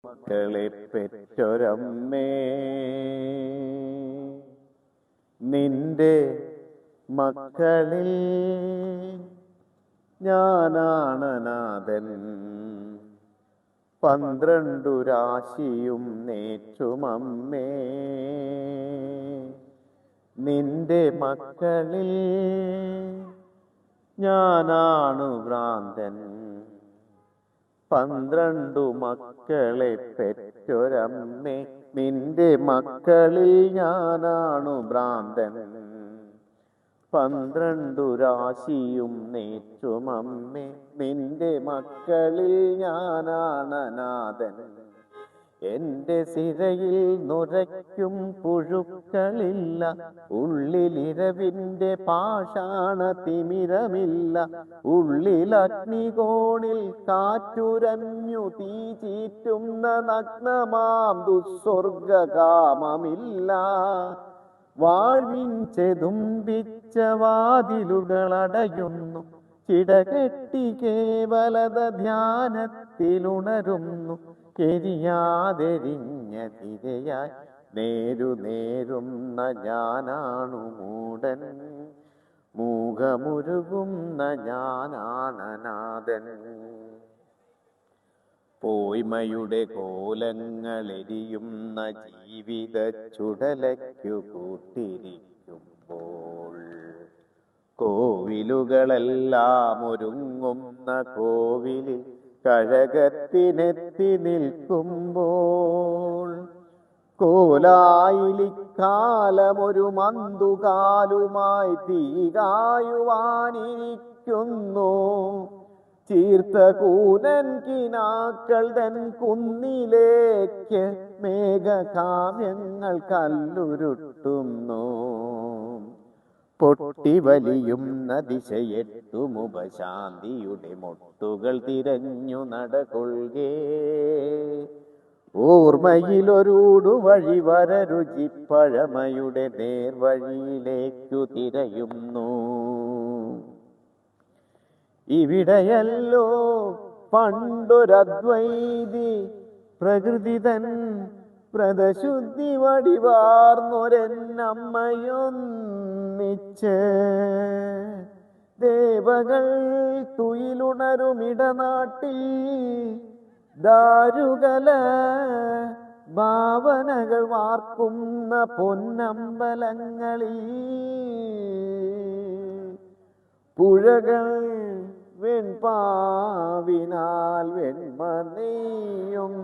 മക്കളെ പെറ്റൊരമ്മേ, നിന്റെ മക്കളിൽ ഞാനാണ് നാഥൻ. 12 രാശിയും നേറ്റുമമ്മേ, നിന്റെ മക്കളിൽ ഞാനാണു ഭ്രാന്തൻ. 12 മക്കളെ പെറ്റൊരമ്മേ, നിന്റെ മക്കളിൽ ഞാനാണു ഭ്രാന്തൻ. 12 രാശിയും നേറ്റുമമ്മേ, നിന്റെ മക്കളിൽ ഞാനാണ് നാഥൻ. എന്റെ സിരയിൽ നുരയ്ക്കും പുഴുക്കളില്ല, ഉള്ളിലിരവിന്റെ പാഷാണ തിമിരമില്ല. ഉള്ളിൽ അഗ്നികോണിൽ കാറ്റുരഞ്ഞു തീ ചീറ്റുന്ന നഗ്നമാം ദുസ്വർഗകാമമില്ല. വാഴ്വിൻ ചെതുമ്പിച്ച വാതിലുകളടയുന്നു, ചിടകെട്ടി കേവലത ധ്യാനത്തിലുണരുന്നു. എരിയാതെരിഞ്ഞ തിരയായി നേരുന്ന ഞാനാണു മൂടൻ, മൂകമുരുകുന്ന ഞാനാണ് നാഥൻ. പോയ്മയുടെ കോലങ്ങളെരിയുന്ന ജീവിത ചുടലയ്ക്കു കൂട്ടിരിക്കുമ്പോൾ, കോവിലുകളെല്ലാം ഒരുങ്ങുന്ന കോവിലിൽ കഴകത്തിനെത്തി നിൽക്കുമ്പോൾ, കോലായിലിക്കാലമൊരു മന്തുകാലുമായി തീകായുവാനിരിക്കുന്നു. ചീർത്ത കൂനൻ കിനാക്കൾ തൻ കുന്നിലേക്ക് മേഘകാമ്യങ്ങൾ കല്ലുരുട്ടുന്നു. പൊട്ടി വലിയുന്ന ദിശയെട്ടുമുപശാന്തിയുടെ മൊട്ടുകൾ തിരഞ്ഞു നടകൊള്ളുകേ. ഓർമ്മയിലൊരൂടു വഴി വരരുചിപ്പഴമയുടെ നേർവഴിയിലേക്കു തിരയുന്നു. ഇവിടെയല്ലോ പണ്ടൊരദ്വൈതി പ്രകൃതി തൻ വ്രതശുദ്ധി വടിവാർന്നൊരെന്നമ്മയൊന്നിച്ച്, ദേവകൾ തുയിലുണരുമിടനാട്ടിൽ ദാരുകല ഭാവനകൾ വാർക്കുന്ന പൊന്നമ്പലങ്ങളിൽ. പുഴകൾ വെൺപാവിനാൽ വെണ്മ നെയ്യും